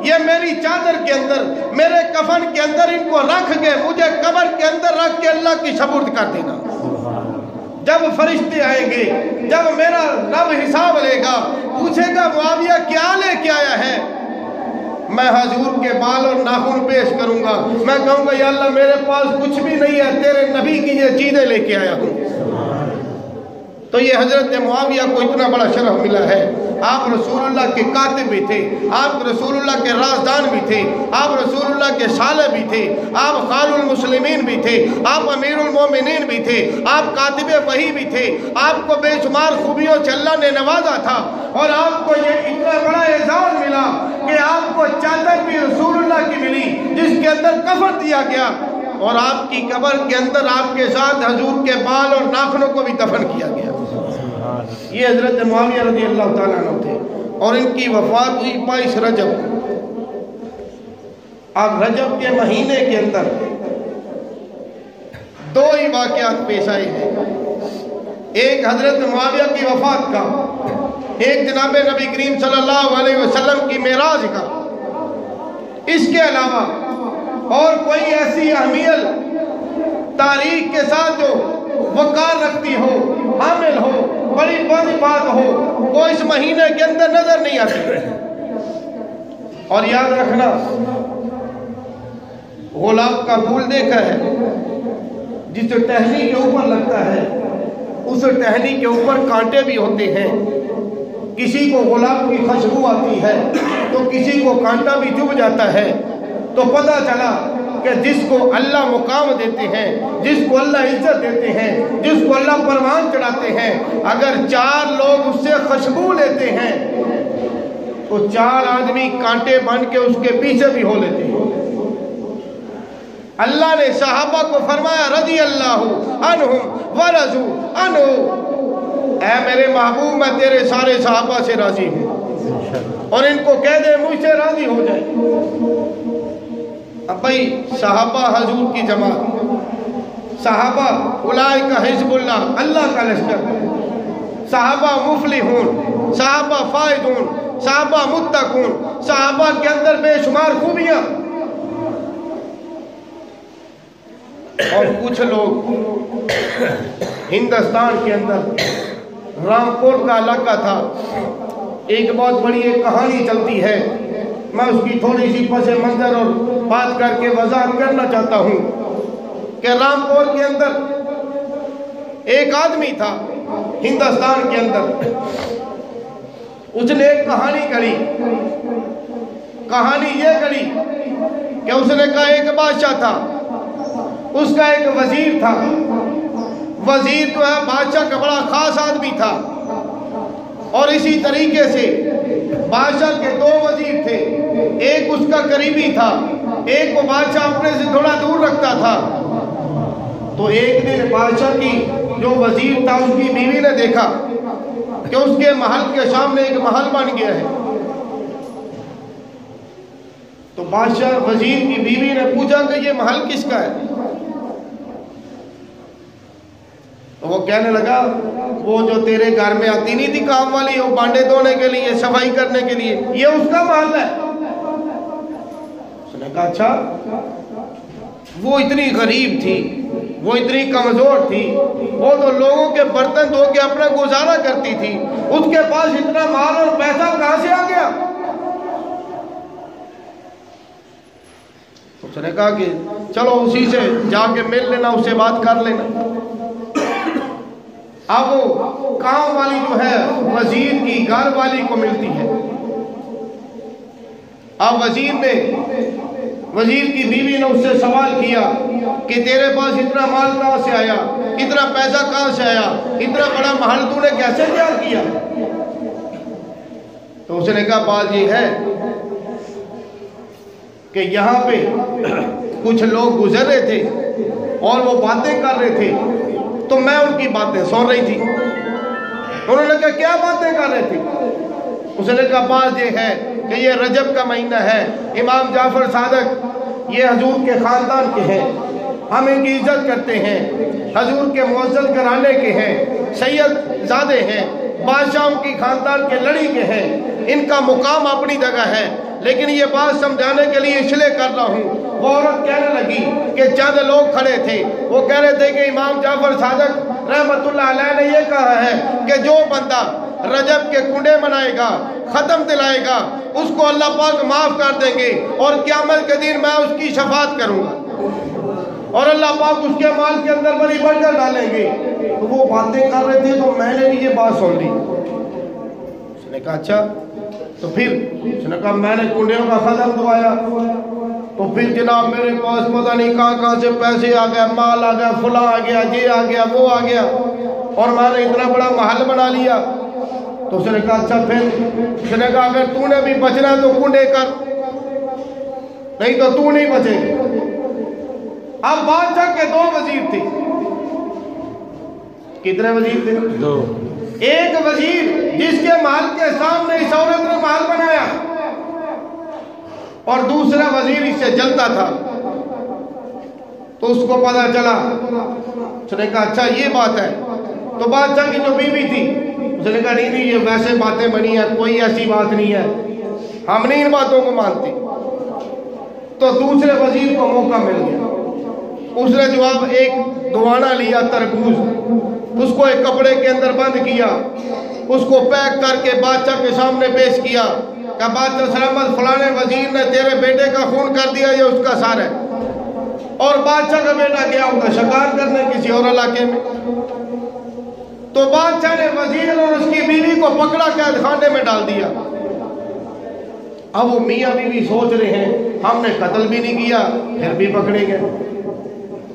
یہ میری چادر کے اندر، میرے کفن کے اندر ان کو رکھ کے مجھے قبر کے اندر رکھ کے اللہ کی سپرد کر دینا۔ جب فرشتے آئیں گے، جب میرا رب حساب لے گا، پوچھے گا معاویہ کیا لے کے آیا ہے، میں حضور کے بال اور ناخن پیش کروں گا، میں کہوں گا یا اللہ میرے پاس کچھ بھی نہیں ہے، تیرے نبی کی یہ چیزیں لے کے آیا ہوں۔ تو یہ حضرت معاویہ کو اتنا بڑا شرف ملا ہے۔ آپ رسول اللہ کے کاتب بھی تھے، آپ رسول اللہ کے رازدان بھی تھے، آپ رسول اللہ کے صالح بھی تھے، آپ خال المسلمین بھی تھے، آپ امیر المومنین بھی تھے، آپ کاتب وحی بھی تھے، آپ کو بے شمار خوبیوں سے اللہ نے نوازا تھا، اور آپ کو یہ اتنا بڑا اعزاز ملا کہ آپ کو چادر بھی رسول اللہ کی ملی جس کے اندر کفن دیا گیا، اور آپ کی قبر کے اندر آپ کے ساتھ حضور کے بال اور ناخنوں کو بھی دفن کیا گیا۔ یہ حضرت معاویہ رضی اللہ تعالیٰ عنہ تھے، اور ان کی وفات ہوئی 22 رجب۔ اب رجب کے مہینے کے اندر دو ہی واقعات پیش آئے ہیں، ایک حضرت معاویہ کی وفات کا، ایک جناب نبی کریم صلی اللہ علیہ وسلم کی معراج کا۔ اس کے علاوہ اور کوئی ایسی اہمیت تاریخ کے ساتھ جو وقار رکھتی ہو، حامل ہو، بڑی بڑی بات ہو، وہ اس مہینے کے اندر نظر نہیں آتی۔ اور یاد رکھنا، گلاب کا پھول دیکھا ہے، جس ٹہنی کے اوپر لگتا ہے اس ٹہنی کے اوپر کانٹے بھی ہوتے ہیں، کسی کو گلاب کی خوشبو آتی ہے تو کسی کو کانٹا بھی چبھ جاتا ہے، تو پتہ چلا کہ جس کو اللہ مقام دیتے ہیں، جس کو اللہ عزت دیتے ہیں، جس کو اللہ پروان چڑھاتے ہیں، اگر 4 لوگ اس سے خوشبو لیتے ہیں تو 4 آدمی کانٹے بن کے اس کے پیچھے بھی ہو لیتے ہیں۔ اللہ نے صحابہ کو فرمایا رضی اللہ عنہم ورضوا عنہ، اے میرے محبوب میں تیرے سارے صحابہ سے راضی ہوں، اور ان کو کہہ دے مجھ سے راضی ہو جائے۔ اب بھائی صحابہ حضور کی جماعت، صحابہ اولئک حزب اللہ، اللہ کا لشکر، صحابہ مفلحون، صحابہ فائزون، صحابہ متقون، صحابہ کے اندر بے شمار خوبیاں۔ اور کچھ لوگ ہندوستان کے اندر رامپور کا علاقہ تھا، ایک بہت بڑی ایک کہانی چلتی ہے، میں اس کی تھوڑی سی پس منظر اور بات کر کے وضاحت کرنا چاہتا ہوں کہ رامپور کے اندر ایک آدمی تھا ہندوستان کے اندر، اس نے ایک کہانی گڑھی۔ کہانی یہ گڑھی کہ اس نے کہا ایک بادشاہ تھا، اس کا ایک وزیر تھا، وزیر جو ہے بادشاہ کا بڑا خاص آدمی تھا، اور اسی طریقے سے بادشاہ کے دو وزیر تھے، ایک اس کا قریبی تھا، ایک کو بادشاہ اپنے سے تھوڑا دور رکھتا تھا۔ تو ایک دن بادشاہ کی جو وزیر تھا اس کی بیوی نے دیکھا کہ اس کے محل کے سامنے ایک محل بن گیا ہے، تو بادشاہ وزیر کی بیوی نے پوچھا کہ یہ محل کس کا ہے؟ تو وہ کہنے لگا وہ جو تیرے گھر میں آتی نہیں تھی کام والی، وہ بانڈے دھونے کے لیے، صفائی کرنے کے لیے، یہ اس کا محل ہے۔ اس نے کہا اچھا۔ وہ اتنی غریب تھی، وہ اتنی کمزور تھی، وہ تو لوگوں کے برتن دھو کے اپنا گزارا کرتی تھی، اس کے پاس اتنا مال اور پیسہ کہاں سے آ گیا؟ اس نے کہا کہ چلو اسی سے جا کے مل لینا، اس سے بات کر لینا۔ اب وہ کام والی جو ہے وزیر کی گھر والی کو ملتی ہے۔ اب وزیر کی بیوی نے اس سے سوال کیا کہ تیرے پاس اتنا مال کہاں سے آیا، اتنا پیسہ کہاں سے آیا، اتنا بڑا محل تو نے کیسے تیار کیا؟ تو اس نے کہا بات یہ ہے کہ یہاں پہ کچھ لوگ گزر رہے تھے اور وہ باتیں کر رہے تھے، تو میں ان کی باتیں سن رہی تھی۔ انہوں نے کہا کیا باتیں کر رہے تھے؟ اس نے کہا بات یہ ہے کہ یہ رجب کا مہینہ ہے، امام جعفر صادق یہ حضور کے خاندان کے ہیں، ہم ان کی عزت کرتے ہیں، حضور کے معزز گھرانے کے ہیں، سید زادے ہیں، بادشاہوں کی خاندان کے لڑی کے ہیں، ان کا مقام اپنی جگہ ہے، لیکن یہ بات سمجھانے کے لیے اس لیے کر رہا ہوں۔ وہ عورت کہنے لگی کہ چند لوگ کھڑے تھے، وہ کہہ رہے تھے کہ امام جعفر صادق رحمت اللہ علیہ نے یہ کہا ہے کہ جو بندہ رجب کے کنڈے منائے گا، ختم دلائے گا، اس کو اللہ پاک معاف کر دیں گے، اور قیامت کے دن میں اس کی شفاعت کروں گا، اور اللہ پاک اس کے مال کے اندر بڑی برکت ڈالیں گے۔ تو وہ باتیں کر رہے تھے تو میں نے بھی یہ بات سن لی۔ اس نے کہا اچھا، تو پھر اس نے کہا میں نے کنڈیوں کا ختم دعایا، تو پھر جناب میرے پاس پتہ نہیں کہاں سے پیسے آ گیا، مال آ گیا، فلاں آ گیا، یہ آ گیا، وہ آ گیا، اور میں نے اتنا بڑا محل بنا لیا۔ تو اس نے کہا اچھا پھر؟ اس نے کہا اگر تو نے بھی بچنا ہے تو کنڈے کر، نہیں تو تو نہیں بچے۔ اب بادشاہ کے دو وزیر تھے۔ کتنے وزیر تھے؟ دو۔ ایک وزیر جس کے محل کے سامنے اس عورت نے محل بنایا، اور دوسرا وزیر اس سے جلتا تھا۔ تو اس کو پتا چلا، اس نے کہا اچھا یہ بات ہے۔ تو بادشاہ کی جو بیوی تھی اس نے کہا نہیں یہ ویسے باتیں بنی ہیں، کوئی ایسی بات نہیں ہے، ہم نہیں ان باتوں کو مانتے۔ تو دوسرے وزیر کو موقع مل گیا، اس نے جواب ایک دوانہ لیا تربوز، اس کو ایک کپڑے کے اندر بند کیا، اس کو پیک کر کے بادشاہ کے سامنے پیش کیا کہ بادشاہ سلامت فلانے وزیر نے تیرے بیٹے کا خون کر دیا، یہ اس کا سار ہے۔ اور بادشاہ کا بیٹا گیا ہوتا شکار کرنے کسی اور علاقے میں۔ تو بادشاہ نے وزیر اور اس کی بیوی کو پکڑا قید خانے میں ڈال دیا۔ اب وہ میاں بیوی سوچ رہے ہیں ہم نے قتل بھی نہیں کیا پھر بھی پکڑے گئے۔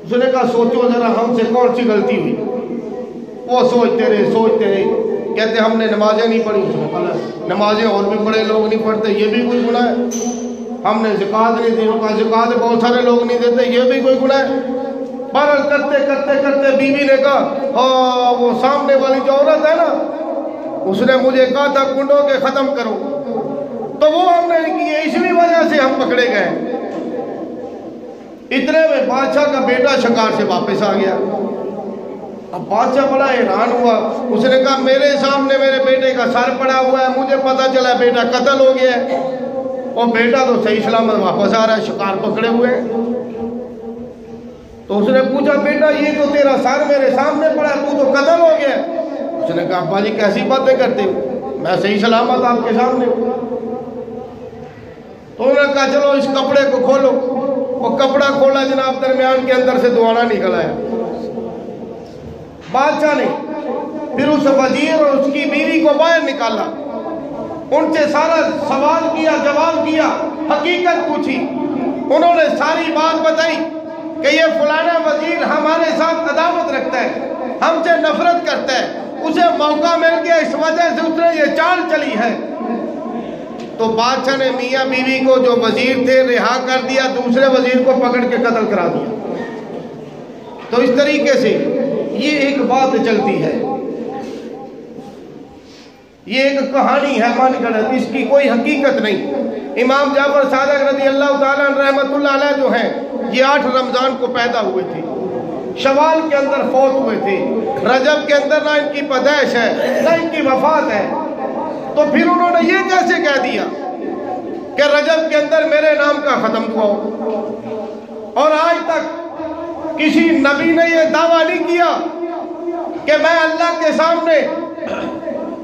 اس نے کہا سوچو ذرا ہم سے کون سی غلطی ہوئی؟ وہ سوچتے رہے، کہتے ہم نے نمازیں نہیں پڑھی۔ اس نے کہا نمازیں اور بھی بڑے لوگ نہیں پڑھتے، یہ بھی کوئی گناہ ہے؟ ہم نے زکات نہیں دی، ان کا زکات بہت سارے لوگ نہیں دیتے، یہ بھی کوئی گناہ ہے؟ بہرحال کرتے کرتے کرتے بیوی نے کہا ہاں وہ سامنے والی جو عورت ہے نا اس نے مجھے کہا تھا کنڈوں کے ختم کرو، تو وہ ہم نے کی، اسی وجہ سے ہم پکڑے گئے۔ اتنے میں بادشاہ کا بیٹا شکار سے واپس آ گیا۔ اب بادشاہ بڑا حیران ہوا، اس نے کہا میرے سامنے میرے بیٹے کا سر پڑا ہوا ہے، مجھے پتا چلا بیٹا قتل ہو گیا ہے، اور بیٹا تو صحیح سلامت واپس آ رہا ہے، شکار پکڑے ہوئے ہیں۔ تو اس نے پوچھا بیٹا یہ تو تیرا سر میرے سامنے پڑا ہے، تو قتل ہو گیا ہے؟ اس نے کہا ابا جی کیسی باتیں کرتے ہو، میں صحیح سلامت آپ کے سامنے ہوں۔ تو انہوں نے کہا چلو اس کپڑے کو کھولو۔ وہ کپڑا کھولا جناب، درمیان کے اندر سے دوڑا نکل آیا۔ بادشاہ نے پھر اس وزیر اور اس کی بیوی کو باہر نکالا، ان سے سارا سوال کیا، جواب کیا، حقیقت پوچھی۔ انہوں نے ساری بات بتائی کہ یہ فلانا وزیر ہمارے ساتھ عداوت رکھتا ہے، ہم سے نفرت کرتا ہے، اسے موقع مل گیا اس وجہ سے اس نے یہ چال چلی ہے۔ تو بادشاہ نے میاں بیوی کو جو وزیر تھے رہا کر دیا، دوسرے وزیر کو پکڑ کے قتل کرا دیا۔ تو اس طریقے سے یہ ایک بات چلتی ہے، یہ ایک کہانی ہے من گھڑت، اس کی کوئی حقیقت نہیں۔ امام جعفر صادق رضی اللہ تعالیٰ عنہ رحمۃ اللہ علیہ جو ہیں یہ 8 رمضان کو پیدا ہوئے تھے، شوال کے اندر فوت ہوئے تھے، رجب کے اندر نہ ان کی پیدائش ہے نہ ان کی وفات ہے۔ تو پھر انہوں نے یہ کیسے کہہ دیا کہ رجب کے اندر میرے نام کا ختم ہوا ہو؟ اور آج تک کسی نبی نے یہ دعویٰ نہیں کیا کہ میں اللہ کے سامنے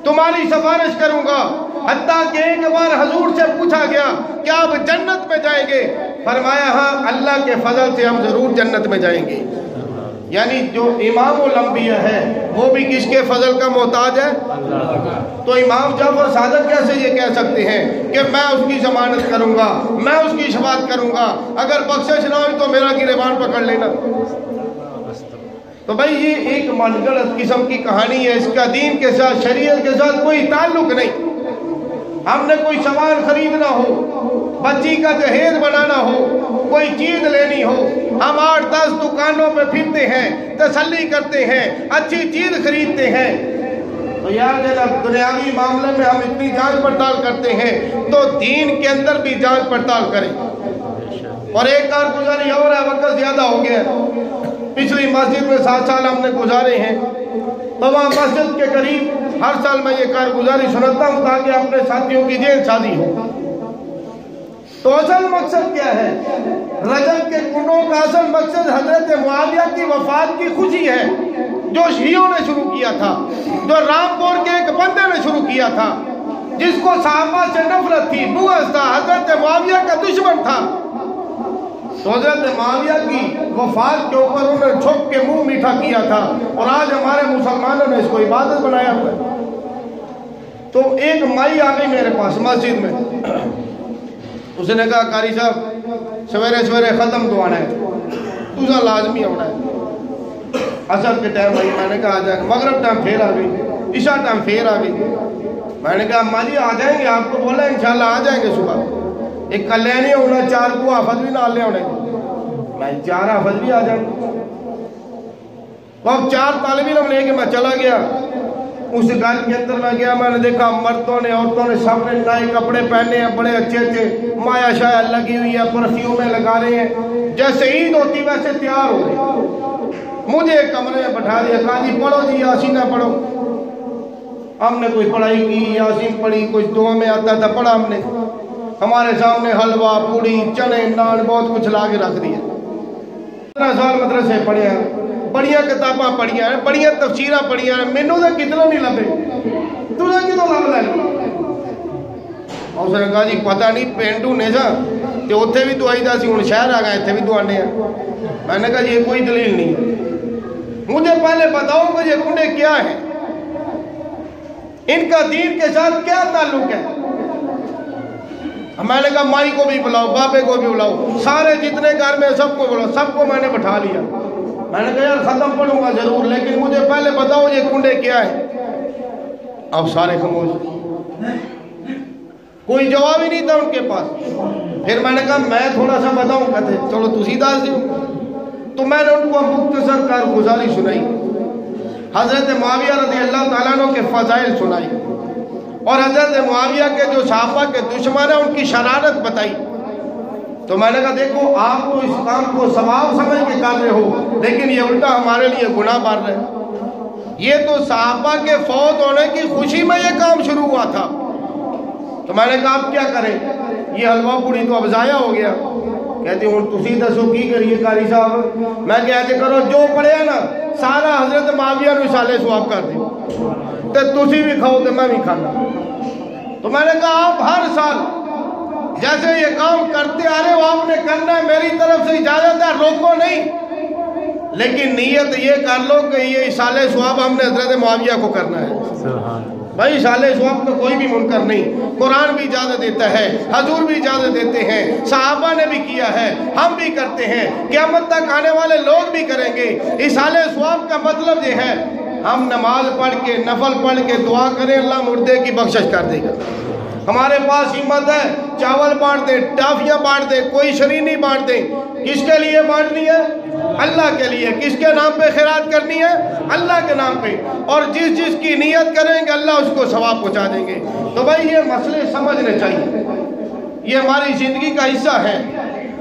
تمہاری سفارش کروں گا۔ حتیٰ کہ ایک بار حضور سے پوچھا گیا کہ آپ جنت میں جائیں گے؟ فرمایا ہاں اللہ کے فضل سے ہم ضرور جنت میں جائیں گے۔ یعنی جو امام الانبیاء ہے وہ بھی کس کے فضل کا محتاج ہے؟ تو امام جعفر صادق کیسے یہ کہہ سکتے ہیں کہ میں اس کی ضمانت کروں گا، میں اس کی شفاعت کروں گا، اگر بخشش نہ ہوئی تو میرا گریبان پکڑ لینا؟ تو بھائی یہ ایک من گھڑت قسم کی کہانی ہے، اس کا دین کے ساتھ شریعت کے ساتھ کوئی تعلق نہیں۔ ہم نے کوئی سامان خریدنا ہو، بچی کا جہیز بنانا ہو، کوئی چیز لینی ہو، ہم 8-10 دکانوں پہ پھرتے ہیں، تسلی کرتے ہیں، اچھی چیز خریدتے ہیں۔ تو یار جناب دنیاوی معاملے میں ہم اتنی جانچ پڑتال کرتے ہیں تو دین کے اندر بھی جانچ پڑتال کریں۔ اور ایک کارگزاری اور ہے، وقت زیادہ ہو گیا، پچھلی مسجد میں 7 سال ہم نے گزارے ہیں، تو وہاں مسجد کے قریب ہر سال میں یہ کارگزاری سنتا ہوں تاکہ اپنے ساتھیوں کی جین شادی ہو۔ تو اصل مقصد کیا ہے؟ رجب کے کنڈوں کا اصل مقصد حضرت معاویہ کی وفات کی خوشی ہے، جو شیعوں نے شروع کیا تھا، جو رامپور کے ایک بندے نے شروع کیا تھا، جس کو صحابہ سے نفرت تھی، بغض تھا، حضرت معاویہ کا دشمن تھا۔ تو حضرت معاویہ کی وفات کے اوپر انہوں نے چھپ کے منہ میٹھا کیا تھا، اور آج ہمارے مسلمانوں نے اس کو عبادت بنایا ہوا ہے۔ تو ایک مائی آ گئی میرے پاس مسجد میں، اس نے کہا قاری صاحب سویرے سویرے ختم تو آنا ہے، تجھا لازمی ہونا ہے۔ عصر کے ٹائم آئی، میں نے کہا آ جائیں گے، مغرب ٹائم پھر آ گئی، عشاء ٹائم پھر آ گئی، میں نے کہا اماں جی آ جائیں گے، آپ کو بولا انشاءاللہ آ جائیں گے صبح، ایک کلیانی ہونا، 4 کو حافظ بھی نہ لے ہونے، میں 4 حافظ بھی آ جائیں گے۔ تو اب 4 طالب علم لے کے میں چلا گیا، اس گھر کے اندر میں گیا، میں نے دیکھا مردوں نے عورتوں نے سب نے نئے کپڑے پہنے ہیں، بڑے اچھے اچھے، مایا شایا لگی ہوئی ہے، پرفیومیں لگا رہے ہیں، جیسے عید ہوتی ویسے تیار ہو رہے۔ مجھے ایک کمرے میں بٹھا دیا، کہا جی پڑھو جی یاسین پڑھو۔ ہم نے کوئی پڑھائی کی، یاسین پڑھی، کچھ دعا میں آتا تھا پڑھا ہم نے، ہمارے سامنے حلوہ پوڑی چنے نان بہت کچھ لا کے رکھ دیا۔ 15 سال مدرسے پڑھے ہیں، بڑیاں کتاباں پڑھیاں ہیں، بڑیاں تفسیراں پڑھیاں ہیں، مینوں تو کتنا نہیں لبے، تجھے کتوں لب لے؟ اور اس نے کہا جی پتہ نہیں پینڈو نے سا تے اتنے بھی دعائی دا سی، ہن شہر آ گئے اتنے بھی دعانے ہیں۔ میں نے کہا یہ کوئی دلیل نہیں، مجھے پہلے بتاؤ کہ یہ کنڈے کیا ہیں، ان کا دین کے ساتھ کیا تعلق ہے؟ میں نے کہا مائی کو بھی بلاؤ، بابے کو بھی بلاؤ، سارے جتنے گھر میں سب کو بلاؤ، سب کو میں نے بٹھا لیا۔ میں نے کہا یار ختم پڑھوں گا ضرور، لیکن مجھے پہلے بتاؤ یہ کنڈے کیا ہیں؟ اب سارے خاموش۔ کوئی جواب ہی نہیں تھا ان کے پاس. پھر میں نے کہا میں تھوڑا سا بتاؤں. کہتے چلو تسی دس دیو. تو میں نے ان کو مختصر کارگزاری سنائی. حضرت معاویہ رضی اللہ تعالیٰ عنہ کے فضائل سنائی اور حضرت معاویہ کے جو صحابہ کے دشمن ہیں ان کی شرارت بتائی. تو میں نے کہا دیکھو آپ تو اس کام کو ثواب سمجھ کے کر رہے ہو لیکن یہ الٹا ہمارے لیے گناہ بن رہا ہے. یہ تو صحابہ کے فوت ہونے کی خوشی میں یہ کام شروع ہوا تھا. تو میں نے کہا آپ کیا کریں, یہ حلوہ پوڑی تو اب ضائع ہو گیا. کہتے ہوں تسی دسو کی کریے قاری صاحب. میں کہتے کرو جو پڑھے نا سارا حضرت معاویہ نو سالے ثواب کر دیو تے تسی بھی کھاؤ تے میں بھی کھانا. تو میں نے کہا آپ ہر سال جیسے یہ کام کرتے آ رہے ہو آپ نے کرنا ہے, میری طرف سے اجازت ہے, روکو نہیں, لیکن نیت یہ کر لو کہ یہ اصالہ ثواب ہم نے حضرت معاویہ کو کرنا ہے. بھائی اصالہ ثواب کا کوئی بھی منکر نہیں. قرآن بھی اجازت دیتا ہے, حضور بھی اجازت دیتے ہیں, صحابہ نے بھی کیا ہے, ہم بھی کرتے ہیں, قیامت تک آنے والے لوگ بھی کریں گے. اصالہ ثواب کا مطلب یہ ہے ہم نماز پڑھ کے نفل پڑھ کے دعا کریں اللہ مردے کی بخشش کر دے گا. ہمارے پاس ہمت ہے چاول بانٹ دیں, ٹافیاں بانٹ دیں, کوئی شرینی بانٹ دیں. کس کے لیے بانٹنی ہے؟ اللہ کے لیے. کس کے نام پہ خیرات کرنی ہے؟ اللہ کے نام پہ. اور جس جس کی نیت کریں گے اللہ اس کو ثواب پہنچا دیں گے. تو بھائی یہ مسئلے سمجھنے چاہیے, یہ ہماری زندگی کا حصہ ہے.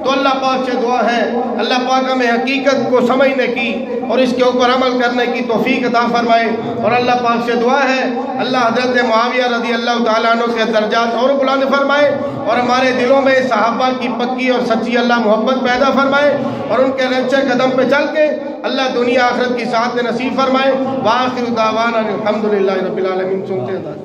تو اللہ پاک سے دعا ہے اللہ پاک ہمیں حقیقت کو سمجھنے کی اور اس کے اوپر عمل کرنے کی توفیق عطا فرمائے. اور اللہ پاک سے دعا ہے اللہ حضرت معاویہ رضی اللہ تعالیٰ عنہ کے درجات اور بلند فرمائے اور ہمارے دلوں میں صحابہ کی پکی اور سچی اللہ محبت پیدا فرمائے اور ان کے نقشے قدم پہ چل کے اللہ دنیا آخرت کی سعادت نصیب فرمائے. وآخر دعوانا الحمدللہ رب العالمین. سنتے ہیں